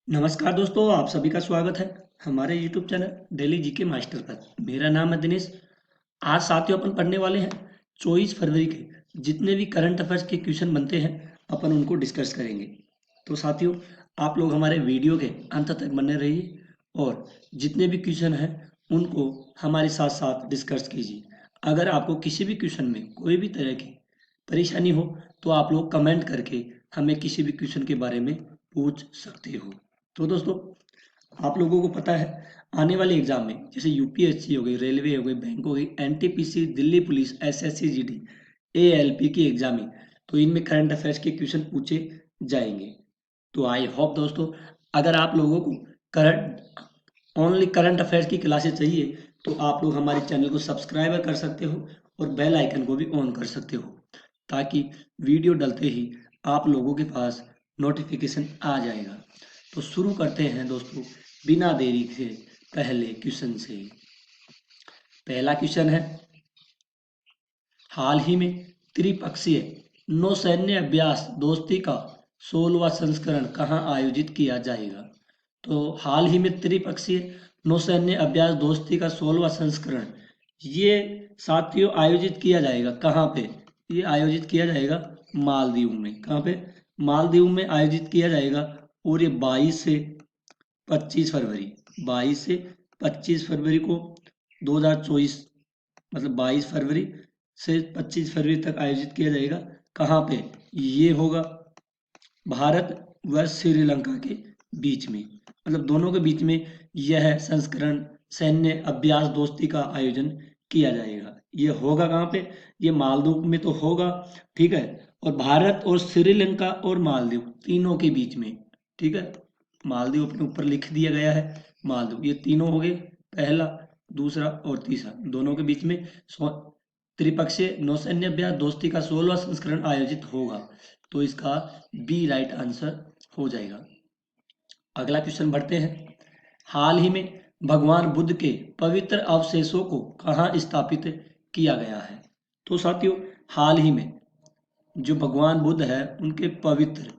नमस्कार दोस्तों, आप सभी का स्वागत है हमारे YouTube channel daily GK master पर। मेरा नाम है दिनेश। आज साथियों अपन पढ़ने वाले हैं 24 फरवरी के जितने भी करंट अफेयर्स के क्वेश्चन बनते हैं अपन उनको डिस्कस करेंगे। तो साथियों, आप लोग हमारे वीडियो के अंत तक बने रहिए और जितने भी क्वेश्चन हैं उनको हमारे साथ साथ डिस्कस कीजिए। अगर आपको किसी भी क्वेश्चन में कोई भी तरह की परेशानी हो तो आप लोग कमेंट करके हमें किसी भी क्वेश्चन के बारे में पूछ सकते हो। तो दोस्तों, आप लोगों को पता है आने वाले एग्जाम में जैसे यूपीएससी हो गई, रेलवे हो गई, बैंक हो गई, NTPC, Delhi police, SSC GD, ALP की एग्जाम है, तो इनमें करंट अफेयर्स के क्वेश्चन पूछे जाएंगे। तो आई होप दोस्तों, अगर आप लोगों को करंट ओनली करंट अफेयर्स की क्लासेस चाहिए तो आप लोग हमारे चैनल को सब्सक्राइब कर सकते हो और बेल आइकन को भी ऑन कर सकते हो ताकि वीडियो डलते ही आप लोगों के पास नोटिफिकेशन आ जाएगा। तो शुरू करते हैं दोस्तों बिना देरी से पहले क्वेश्चन से। पहला क्वेश्चन है, हाल ही में त्रिपक्षीय नौसैन्य अभ्यास दोस्ती का 16वां संस्करण कहाँ आयोजित किया जाएगा? तो हाल ही में त्रिपक्षीय नौसैन्य अभ्यास दोस्ती का 16वां संस्करण ये साथियों आयोजित किया जाएगा कहाँ पे? ये आयोजित किया जाएगा मालदीव में। कहाँ पे? मालदीव में आयोजित किया जाएगा और ये 22 से 25 फरवरी को 2024, मतलब 22 फरवरी से 25 फरवरी तक आयोजित किया जाएगा। कहाँ पे? ये होगा भारत व श्रीलंका के बीच में, मतलब दोनों के बीच में यह संस्करण सैन्य अभ्यास दोस्ती का आयोजन किया जाएगा। ये होगा कहाँ पे? ये मालदीव में तो होगा, ठीक है। और भारत और श्रीलंका और मालदीव तीनों के बीच में, ठीक है। मालदीव अपने ऊपर लिख दिया गया है मालदीव। ये तीनों हो गए, पहला, दूसरा और तीसरा, दोनों के बीच में त्रिपक्षीय नौसैन्य अभ्यास दोस्ती का 16वां संस्करण आयोजित होगा। तो इसका बी राइट आंसर हो जाएगा। अगला क्वेश्चन बढ़ते हैं, हाल ही में भगवान बुद्ध के पवित्र अवशेषों को कहाँ स्थापित किया गया है? तो साथियों, हाल ही में जो भगवान बुद्ध है उनके पवित्र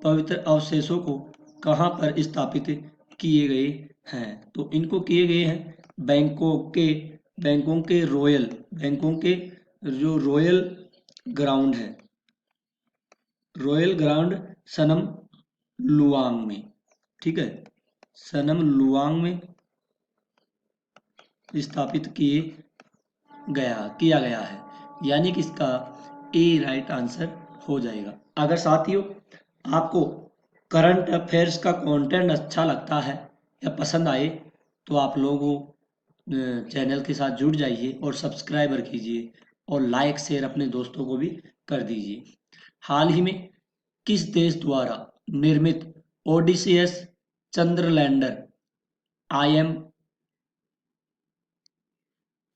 पवित्र अवशेषों को कहाँ पर स्थापित किए गए हैं? तो इनको किए गए हैं बैंकॉक के जो रॉयल ग्राउंड है, रॉयल ग्राउंड सनम लुआंग में, ठीक है। सनम लुआंग में स्थापित किया गया है, यानी कि इसका ए राइट आंसर हो जाएगा। अगर साथियों आपको करंट अफेयर्स का कंटेंट अच्छा लगता है या पसंद आए तो आप लोगों चैनल के साथ जुड़ जाइए और सब्सक्राइबर कीजिए और लाइक शेयर अपने दोस्तों को भी कर दीजिए। हाल ही में किस देश द्वारा निर्मित ओडिसियस चंद्र लैंडर आईएम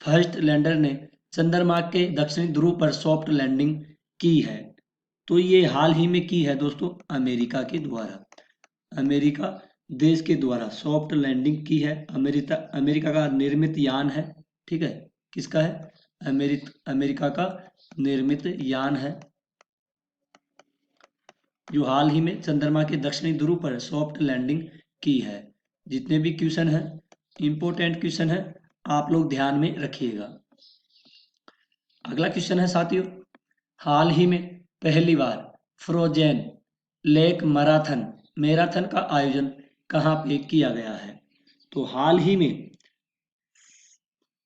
फर्स्ट लैंडर ने चंद्रमा के दक्षिणी ध्रुव पर सॉफ्ट लैंडिंग की है? तो ये हाल ही में की है दोस्तों अमेरिका के द्वारा। अमेरिका देश के द्वारा सॉफ्ट लैंडिंग की है। अमेरिका अमेरिका का निर्मित यान है, ठीक है। किसका है? अमेरिका का निर्मित यान है जो हाल ही में चंद्रमा के दक्षिणी ध्रुव पर सॉफ्ट लैंडिंग की है। जितने भी क्वेश्चन हैं इंपॉर्टेंट क्वेश्चन है, आप लोग ध्यान में रखिएगा। अगला क्वेश्चन है साथियों, हाल ही में पहली बार फ्रोजेन लेक मैराथन का आयोजन कहाँ पे किया गया है? तो हाल ही में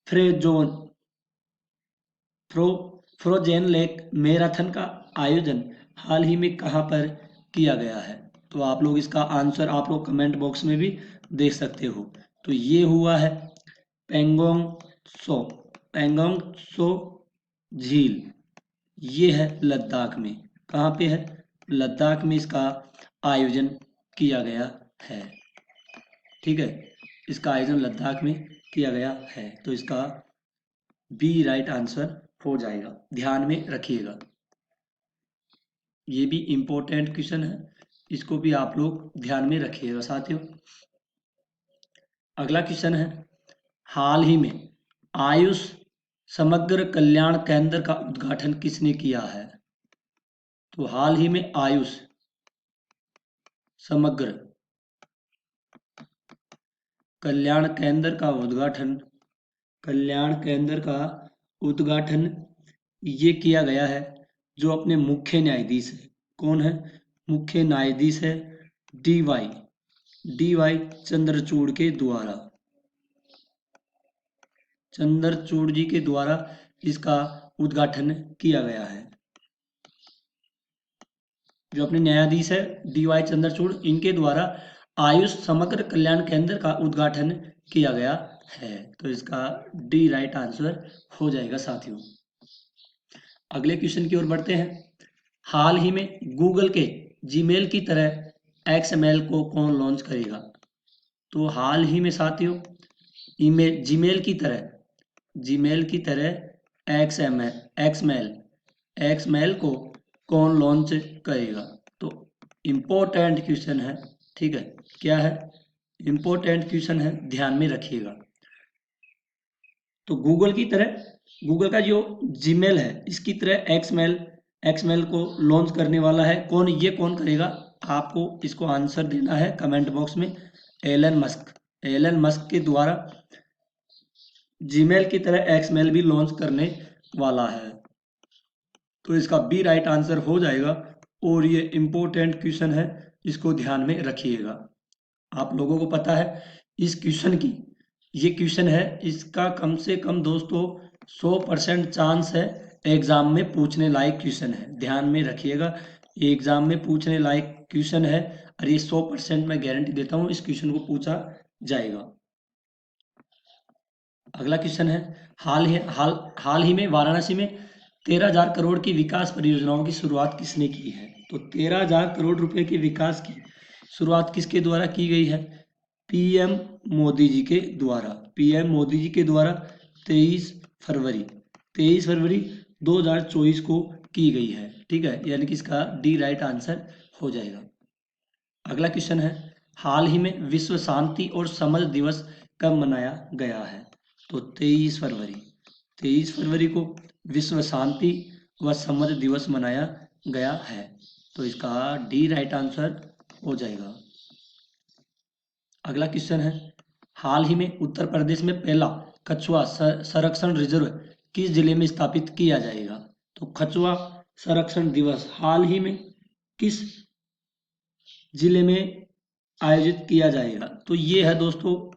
फ्रेजोन फ्रो फ्रोजेन लेक मैराथन का आयोजन हाल ही में कहाँ पर किया गया है? तो आप लोग इसका आंसर आप लोग कमेंट बॉक्स में भी दे सकते हो। तो ये हुआ है पेंगोंग सो पेंगोंग सो झील, ये है लद्दाख में। कहाँ पे है? लद्दाख में इसका आयोजन किया गया है, ठीक है। इसका आयोजन लद्दाख में किया गया है, तो इसका बी राइट आंसर हो जाएगा। ध्यान में रखिएगा, ये भी इम्पोर्टेंट क्वेश्चन है, इसको भी आप लोग ध्यान में रखिएगा साथियों। अगला क्वेश्चन है, हाल ही में आयुष समग्र कल्याण केंद्र का उद्घाटन किसने किया है? तो हाल ही में आयुष समग्र कल्याण केंद्र का उद्घाटन ये किया गया है जो अपने मुख्य न्यायाधीश है। कौन है? मुख्य न्यायाधीश है डी वाई चंद्रचूड़ के द्वारा। चंद्रचूड़ जी के द्वारा इसका उद्घाटन किया गया है। जो अपने न्यायाधीश है डी.वाई. चंद्रचूड़, इनके द्वारा आयुष समग्र कल्याण केंद्र का उद्घाटन किया गया है। तो इसका डी राइट आंसर हो जाएगा साथियों। अगले क्वेश्चन की ओर बढ़ते हैं। हाल ही में गूगल के जीमेल की तरह एक्सएमएल को कौन लॉन्च करेगा? तो हाल ही में साथियों जीमेल की तरह एक्सएमएल को कौन लॉन्च करेगा? तो इम्पोर्टेंट क्वेश्चन है, ठीक है। क्या है? इम्पोर्टेंट क्वेश्चन है, ध्यान में रखिएगा। तो गूगल का जो जीमेल है इसकी तरह एक्सएमएल को लॉन्च करने वाला है कौन? ये कौन करेगा? आपको इसको आंसर देना है कमेंट बॉक्स में। एलन मस्क के द्वारा जीमेल की तरह एक्सएमएल भी लॉन्च करने वाला है। तो इसका बी राइट आंसर हो जाएगा। और ये इम्पोर्टेंट क्वेश्चन है, इसको ध्यान में रखिएगा। आप लोगों को पता है ये क्वेश्चन है, इसका कम से कम दोस्तों 100% चांस है एग्जाम में पूछने लायक क्वेश्चन है। ध्यान में रखिएगा, एग्जाम में पूछने लायक क्वेश्चन है और ये 100% मैं गारंटी देता हूँ इस क्वेश्चन को पूछा जाएगा। अगला क्वेश्चन है, हाल ही में वाराणसी में 13,000 करोड़ की विकास परियोजनाओं की शुरुआत किसने की है? तो 13,000 करोड़ रुपए के विकास की शुरुआत किसके द्वारा की गई है? पीएम मोदी जी के द्वारा 23 फरवरी 2024 को की गई है, ठीक है। यानी कि इसका डी राइट आंसर हो जाएगा। अगला क्वेश्चन है, हाल ही में विश्व शांति और समझ दिवस कब मनाया गया है? तो 23 फरवरी को विश्व शांति व समझ दिवस मनाया गया है। तो इसका डी राइट आंसर हो जाएगा। अगला क्वेश्चन है, हाल ही में उत्तर प्रदेश में पहला कछुआ संरक्षण रिजर्व किस जिले में स्थापित किया जाएगा? तो कछुआ संरक्षण दिवस हाल ही में किस जिले में आयोजित किया जाएगा? तो ये है दोस्तों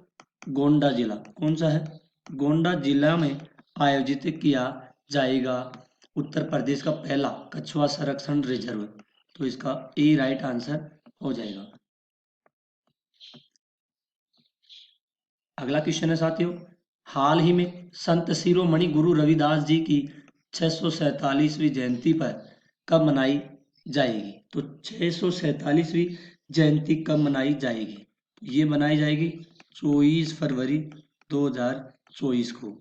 गोंडा जिला। कौन सा है? गोंडा जिला में आयोजित किया जाएगा उत्तर प्रदेश का पहला कछुआ संरक्षण रिजर्व। तो इसका ए राइट आंसर हो जाएगा। अगला क्वेश्चन है साथियों, हाल ही में संत शिरोमणि गुरु रविदास जी की 647वीं जयंती पर कब मनाई जाएगी? तो 647वीं जयंती कब मनाई जाएगी? ये मनाई जाएगी 24 फरवरी 2024 को।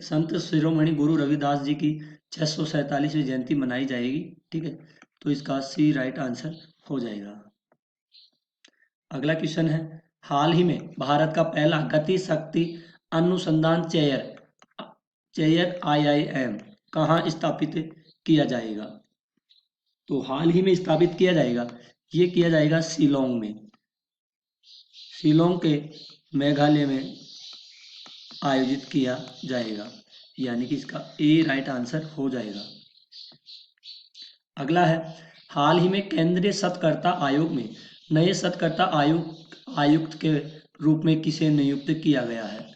संत शिरोमणि गुरु रविदास जी की 647वीं जयंती मनाई जाएगी, ठीक है। तो इसका सी राइट आंसर हो जाएगा। अगला क्वेश्चन है, हाल ही में भारत का पहला गति शक्ति अनुसंधान चेयर IIM कहाँ स्थापित किया जाएगा? तो हाल ही में स्थापित किया जाएगा, ये किया जाएगा शिलोंग के मेघालय में आयोजित किया जाएगा। यानी कि इसका ए राइट आंसर हो जाएगा। अगला है, हाल ही में केंद्रीय सत्कर्ता आयोग में नए सत्कर्ता आयुक्त के रूप में किसे नियुक्त किया गया है?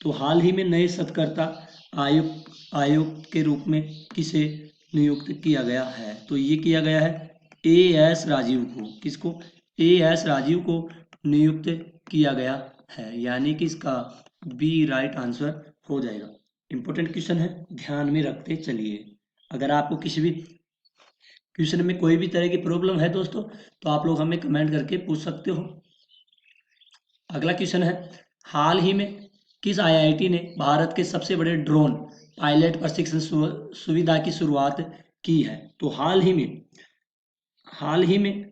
तो हाल ही में नए सत्कर्ता आयुक्त के रूप में किसे नियुक्त किया गया है? तो ये किया गया है AS राजीव को। किसको? AS राजीव को नियुक्त किया गया है। यानी कि इसका बी राइट आंसर हो जाएगा। इंपॉर्टेंट क्वेश्चन है, ध्यान में रखते चलिए। अगर आपको किसी भी क्वेश्चन में कोई भी तरह की प्रॉब्लम है दोस्तों, तो आप लोग हमें कमेंट करके पूछ सकते हो। अगला क्वेश्चन है, हाल ही में किस IIT ने भारत के सबसे बड़े ड्रोन पायलट प्रशिक्षण सुविधा की शुरुआत की है? तो हाल ही में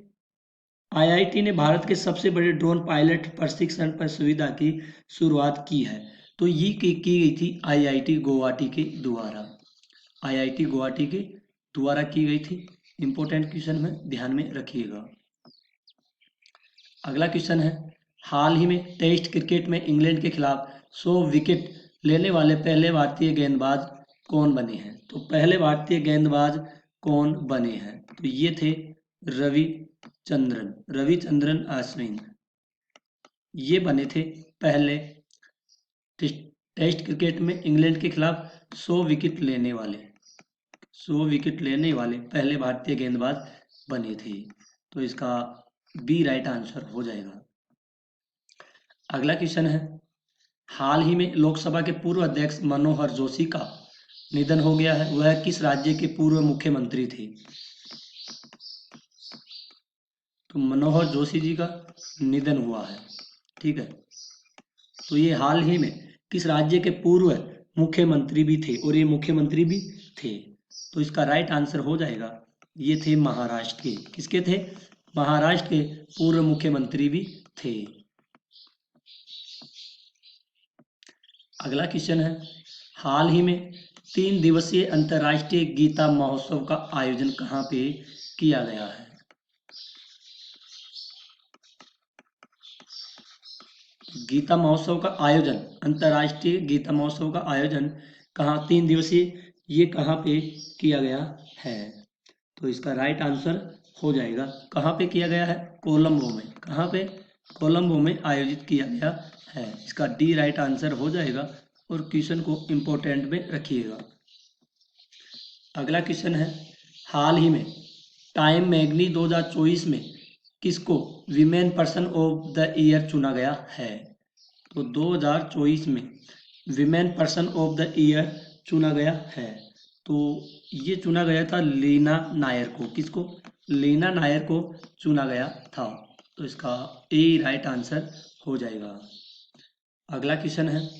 IIT ने भारत के सबसे बड़े ड्रोन पायलट प्रशिक्षण पर सुविधा की शुरुआत की है। तो ये की गई थी IIT गुवाहाटी के द्वारा की गई थी। इंपॉर्टेंट क्वेश्चन में ध्यान में रखिएगा। अगला क्वेश्चन है, हाल ही में टेस्ट क्रिकेट में इंग्लैंड के खिलाफ 100 विकेट लेने वाले पहले भारतीय गेंदबाज कौन बने हैं? तो पहले भारतीय गेंदबाज कौन बने हैं? तो ये थे रविचंद्रन अश्विन। ये बने थे पहले टेस्ट क्रिकेट में इंग्लैंड के खिलाफ 100 विकेट लेने वाले पहले भारतीय गेंदबाज बने थे। तो इसका बी राइट आंसर हो जाएगा। अगला क्वेश्चन है, हाल ही में लोकसभा के पूर्व अध्यक्ष मनोहर जोशी का निधन हो गया है। वह किस राज्य के पूर्व मुख्यमंत्री थे? तो मनोहर जोशी जी का निधन हुआ है, ठीक है। तो ये हाल ही में किस राज्य के पूर्व मुख्यमंत्री भी थे, और ये मुख्यमंत्री भी थे। तो इसका राइट आंसर हो जाएगा, ये थे महाराष्ट्र के। किसके थे? महाराष्ट्र के पूर्व मुख्यमंत्री भी थे। अगला क्वेश्चन है, हाल ही में 3 दिवसीय अंतर्राष्ट्रीय गीता महोत्सव का आयोजन कहाँ पे किया गया है? गीता महोत्सव का आयोजन, अंतर्राष्ट्रीय गीता महोत्सव का आयोजन कहाँ, 3 दिवसीय, ये कहाँ पे किया गया है? तो इसका राइट आंसर हो जाएगा, कहाँ पे किया गया है? कोलंबो में। कहाँ पे? कोलंबो में आयोजित किया गया है। इसका डी राइट आंसर हो जाएगा, और क्वेश्चन को इम्पोर्टेंट में रखिएगा। अगला क्वेश्चन है, हाल ही में टाइम मैगजीन 2024 में किसको women person of the year चुना गया है? तो 2024 में women person of the year चुना गया है। तो ये चुना गया था लीना नायर को। किसको? लीना नायर को चुना गया था। तो इसका ए राइट आंसर हो जाएगा। अगला क्वेश्चन है,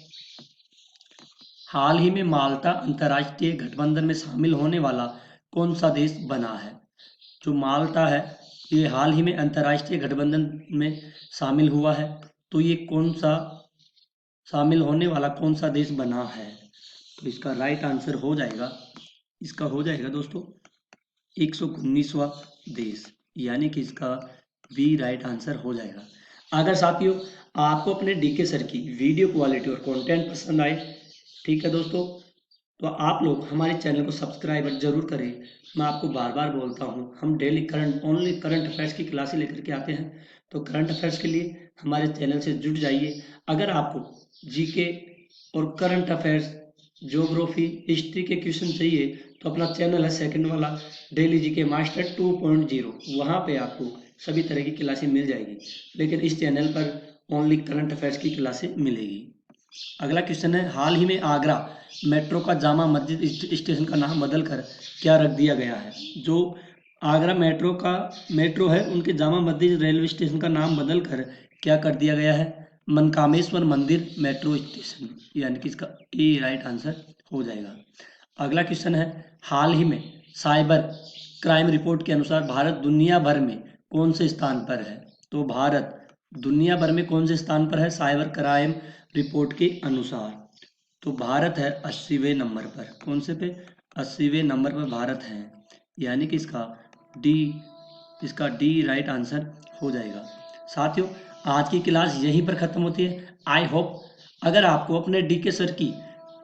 हाल ही में माल्टा अंतर्राष्ट्रीय गठबंधन में शामिल होने वाला कौन सा देश बना है? जो माल्टा है, ये हाल ही में अंतर्राष्ट्रीय गठबंधन में शामिल हुआ है। तो ये कौन सा शामिल होने वाला कौन सा देश बना है? तो इसका राइट आंसर हो जाएगा, इसका हो जाएगा दोस्तों 119वां देश, यानी कि इसका बी राइट आंसर हो जाएगा। अगर साथियों आपको अपने डीके सर की वीडियो क्वालिटी और कंटेंट पसंद आए, ठीक है दोस्तों, तो आप लोग हमारे चैनल को सब्सक्राइब जरूर करें। मैं आपको बार बार बोलता हूँ, हम डेली ओनली करंट अफेयर्स की क्लासें लेकर के आते हैं। तो करंट अफेयर्स के लिए हमारे चैनल से जुड़ जाइए। अगर आपको जीके और करंट अफेयर्स, ज्योग्राफी, हिस्ट्री के क्वेश्चन चाहिए तो अपना चैनल है सेकंड वाला, डेली जीके मास्टर 2.0, वहाँ पे आपको सभी तरह की क्लासें मिल जाएगी। लेकिन इस चैनल पर ओनली करंट अफेयर्स की क्लासें मिलेगी। अगला क्वेश्चन है, हाल ही में आगरा मेट्रो का जामा मस्जिद स्टेशन का नाम बदलकर क्या रख दिया गया है? जो आगरा मेट्रो है, उनके जामा मस्जिद रेलवे स्टेशन का नाम बदलकर क्या कर दिया गया है? मनकामेश्वर मंदिर मेट्रो स्टेशन, यानी कि इसका ए राइट आंसर हो जाएगा। अगला क्वेश्चन है, हाल ही में साइबर क्राइम रिपोर्ट के अनुसार भारत दुनिया भर में कौन से स्थान पर है? तो भारत दुनिया भर में कौन से स्थान पर है साइबर क्राइम रिपोर्ट के अनुसार? तो भारत है 80वें नंबर पर। कौन से पे? 80वें नंबर पर भारत है, यानी कि इसका डी राइट आंसर हो जाएगा। साथियों आज की क्लास यहीं पर ख़त्म होती है। आई होप अगर आपको अपने डीके सर की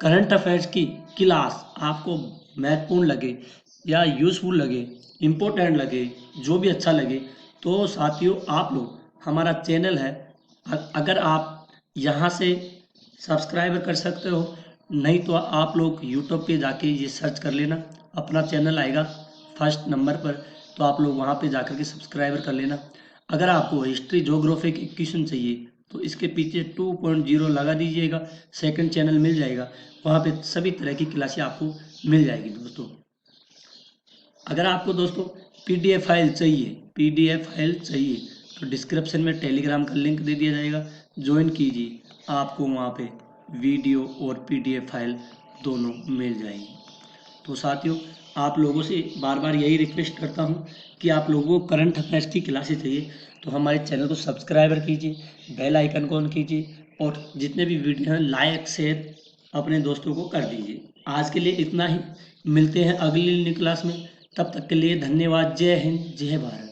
करंट अफेयर्स की क्लास आपको महत्वपूर्ण लगे या यूज़फुल लगे, इम्पोर्टेंट लगे, जो भी अच्छा लगे, तो साथियों आप लोग हमारा चैनल है, अगर आप यहाँ से सब्सक्राइब कर सकते हो, नहीं तो आप लोग यूट्यूब पे जाके ये सर्च कर लेना, अपना चैनल आएगा फर्स्ट नंबर पर, तो आप लोग वहाँ पे जाकर के सब्सक्राइबर कर लेना। अगर आपको हिस्ट्री ज्योग्राफी के क्वेश्चन चाहिए तो इसके पीछे 2.0 लगा दीजिएगा, सेकंड चैनल मिल जाएगा, वहाँ पे सभी तरह की क्लासें आपको मिल जाएगी दोस्तों। अगर आपको दोस्तों पीडीएफ फाइल चाहिए तो डिस्क्रिप्शन में टेलीग्राम का लिंक दे दिया जाएगा, ज्वाइन कीजिए, आपको वहाँ पे वीडियो और पीडीएफ फाइल दोनों मिल जाएंगी। तो साथियों आप लोगों से बार बार यही रिक्वेस्ट करता हूँ कि आप लोगों को करंट अफेयर्स की क्लासेस चाहिए तो हमारे चैनल को सब्सक्राइबर कीजिए, बेल आइकन को ऑन कीजिए, और जितने भी वीडियो हैं लाइक शेयर अपने दोस्तों को कर दीजिए। आज के लिए इतना ही, मिलते हैं अगली क्लास में, तब तक के लिए धन्यवाद। जय हिंद, जय भारत।